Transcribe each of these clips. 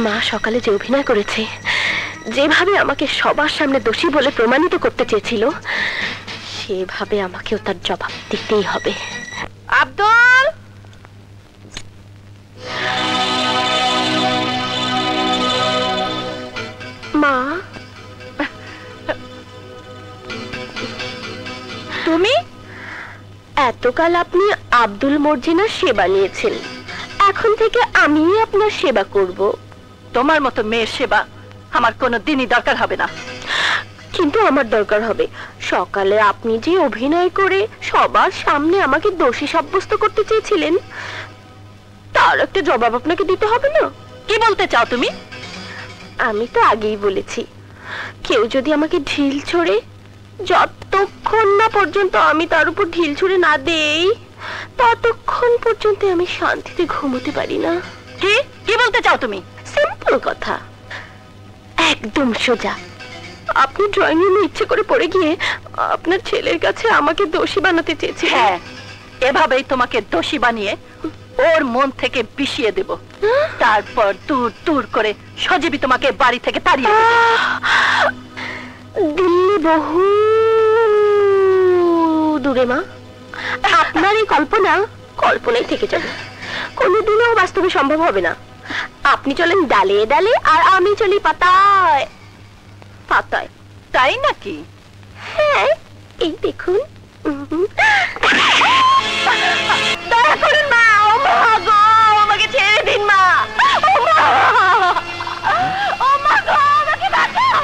মা সকালে যে অভিনয় করেছে, যেভাবে আমাকে সবার সামনে দোষী বলে প্রমাণিত করতে চেয়েছিল, সেভাবে আমাকেও তার জবাব দিতেই হবে। আব্দুল, মা তুমি? এতকাল আপনি আব্দুল মর্জিনার সেবা নিয়েছেন, এখন থেকে আমি আপনার সেবা করব। তোমার মতো মেয়ের সেবা আমার কোনো দিনই দরকার হবে না। কিন্তু আমার দরকার হবে। সকালে আপনি যে অভিনয় করে সবার সামনে আমাকে দোষী সাব্যস্ত করতে চেয়েছিলেন, তার একটা জবাব আপনাকে দিতে হবে না? কি বলতে চাও তুমি? আমি তো আগেই বলেছি, কেউ যদি আমাকে ঢিল ছোড়ে, যতক্ষণ না পর্যন্ত আমি তার উপর ঢিল ছুঁড়ে না দেই, ততক্ষণ পর্যন্ত আমি শান্তিতে ঘুমোতে পারি না। কি কি বলতে চাও তুমি? সিম্পল কথা, একদম সোজা। আপনি ড্রয়িং রুমে ইচ্ছে করে পড়ে গিয়ে আপনার ছেলের কাছে আমাকে দোষী বানাতে চেয়েছেন। হ্যাঁ, এভাবেই তোমাকে দোষী বানিয়ে ওর মন থেকে বিষিয়ে দেব, তারপর দূর দূর করে সজীবী তোমাকে বাড়ি থেকে তাড়িয়ে দেব। দিল্লি বহু দূরে মা, আপনার এই কল্পনা কল্পনাই থেকে যাবে, কোনোদিনও বাস্তবে সম্ভব হবে না। আপনি চলেন ডালে ডালে, আর আমি চলি পাতায় পাতায়। তাই নাকি? হ্যাঁ, এই দেখুন। দয়া করুন মা, ও মা গো, আমাকে ছেড়ে দিন মা। ও মা, ও মা গো, আমাকে বাঁচাও।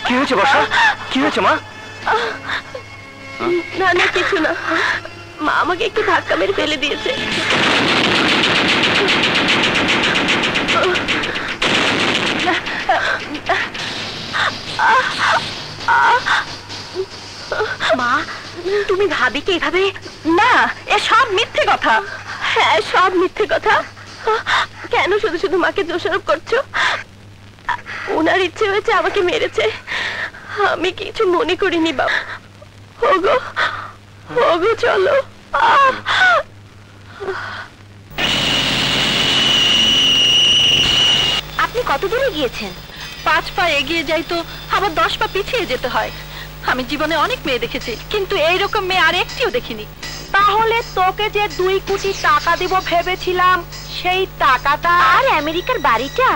কি হয়েছে বর্ষা? কি হয়েছে মা? না না, কিছু না। মা আমাকে একটু ধাক্কা মেরে ফেলে দিয়েছে। মা, তুমি ভাবিকে এভাবে? না, এ সব মিথ্যে কথা। হ্যাঁ, সব মিথ্যে কথা। কেন শুধু শুধু মাকে দোষারোপ করছো? ওনার ইচ্ছে হয়েছে আমাকে মেরেছে, আমি কিছু মনে করিনি বাবা। ওগো ওগো, চলো। আপনি কত দূরে গিয়েছেন? 5 পা এগিয়ে যাই তো আবার 10 পা পিছিয়ে যেতে হয়। আমি জীবনে অনেক মেয়ে দেখেছি, কিন্তু এইরকম মেয়ে আর একটিও দেখিনি। তাহলে তোকে যে 2 কোটি টাকা দেব ভেবেছিলাম, সেই টাকাটা আর আমেরিকার বাড়িটা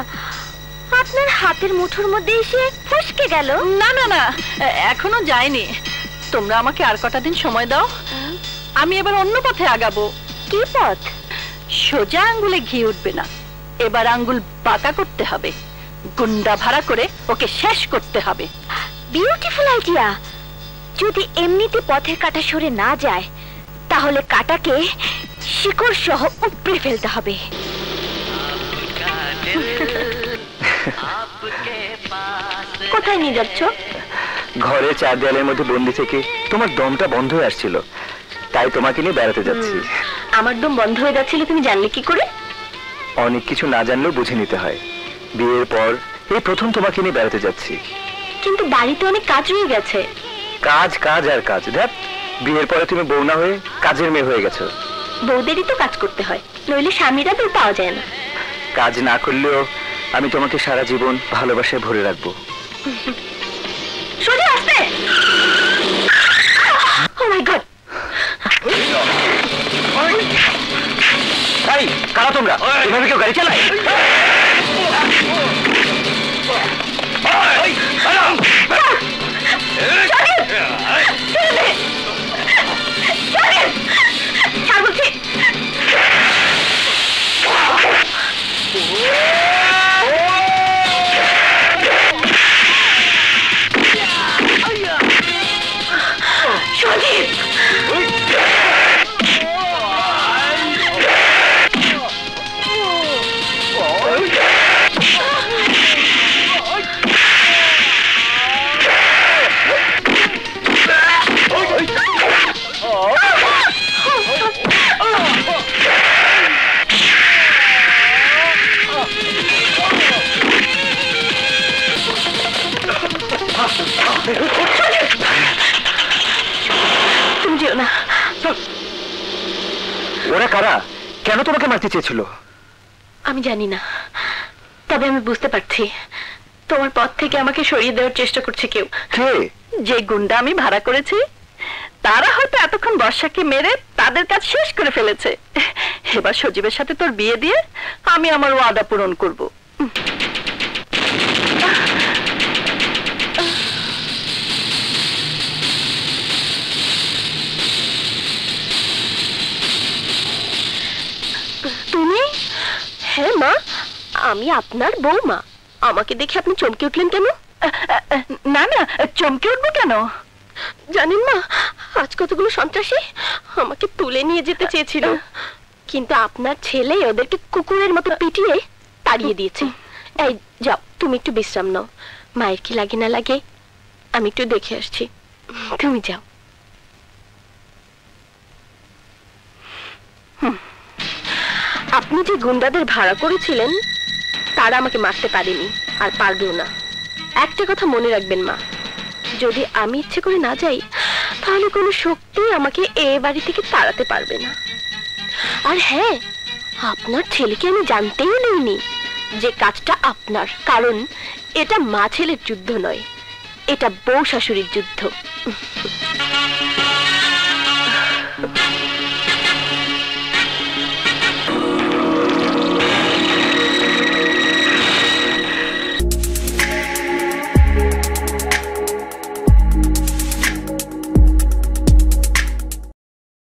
আপনার হাতের মুঠোর মধ্যে এসে ফসকে গেল? না না না, এখনো যায়নি। তোমরা আমাকে আর কটা দিন সময় দাও, আমি এবার অন্য পথে আগাবো। কি পথ? সোজা আঙ্গুলে ঘি উঠবে না, এবার আঙ্গুল বাঁকা করতে হবে, গুন্ডা ভাড়া করে ওকে শেষ করতে হবে। Beautiful idea. যদি এমনিতে পথের কাঁটা সরে না যায়, তাহলে কাঁটাকে শিকড় সহ উপড়ে ফেলতে হবে। কোথায় নিয়ে যাচ্ছ? ঘরে 4 দেয়ালের মধ্যে বন্দি থেকে তোমার দমটা বন্ধ হয়ে আসছিল, তাই তোমাকে নিয়ে বেড়াতে যাচ্ছি। আমার দম বন্ধ হয়ে যাচ্ছিল, তুমি জানলে কি করে? অনেক কিছু না জানলেও বুঝে নিতে হয়। বিয়ের পর এই প্রথম তোমাকে নিয়ে বেড়াতে যাচ্ছি। কিন্তু বাড়িতে অনেক কাজ রয়ে গেছে। কাজ কাজ আর কাজ। দেখ, বিয়ের পরে তুমি বউ না হয়ে কাজের মেয়ে হয়ে গেছো। বউদেরই তো কাজ করতে হয়, নইলে স্বামীরা তো পাওয়া যায় না। কাজ না করলেও আমি তোমাকে সারা জীবন ভালোবাসায় ভরে রাখবো। সোজা আসতে। ও মাই গড! এই কারা তোমরা? এভাবে কেউ গাড়ি চালায়? ওরা কারা? কেন কেন তোমাকে মারতে চেয়েছিল? আমি জানি না, তবে আমি বুঝতে পারছি তোমার পথ থেকে আমাকে সরিয়ে দেওয়ার চেষ্টা করছে কেউ। কে? যে গুন্ডা আমি ভাড়া করেছি, তারা হয়তো এতক্ষণ বর্ষাকে মেরে তাদের কাজ শেষ করে ফেলেছে। এবার সজীবের সাথে তোর বিয়ে দিয়ে আমি আমার ওয়াদা পূরণ করব। তুমি? হ্যাঁ মা, আমি আপনার বৌমা। আমাকে দেখে আপনি চমকে উঠলেন কেন? না না, চমকে উঠবো কেন? জানেন মা, আজ কতগুলো সন্ত্রাসী আমাকে তুলে নিয়ে যেতে চেয়েছিল, কিন্তু আপনার ছেলে ওদেরকে কুকুরের মতো পিটিয়ে তাড়িয়ে দিয়েছে। এই যাও, তুমি একটু বিশ্রাম নাও। মায়ের কি লাগে না লাগে আমি একটু দেখে আসছি, তুমি যাও। আপনি যে গুন্ডাদের ভাড়া করেছিলেন তারা আমাকে মারতে পারেনি, আর পারবেও না। একটা কথা মনে রাখবেন মা, যদি আমি ইচ্ছে করে না যাই তাহলে কোনো শক্তি আমাকে এ বাড়ি থেকে তাড়াতে পারবে না। আর হ্যাঁ, আপনার ছেলেকে আমি জানতেই দিইনি যে কাজটা আপনার, কারণ এটা মা ছেলের যুদ্ধ নয়, এটা বউ শাশুড়ির যুদ্ধ।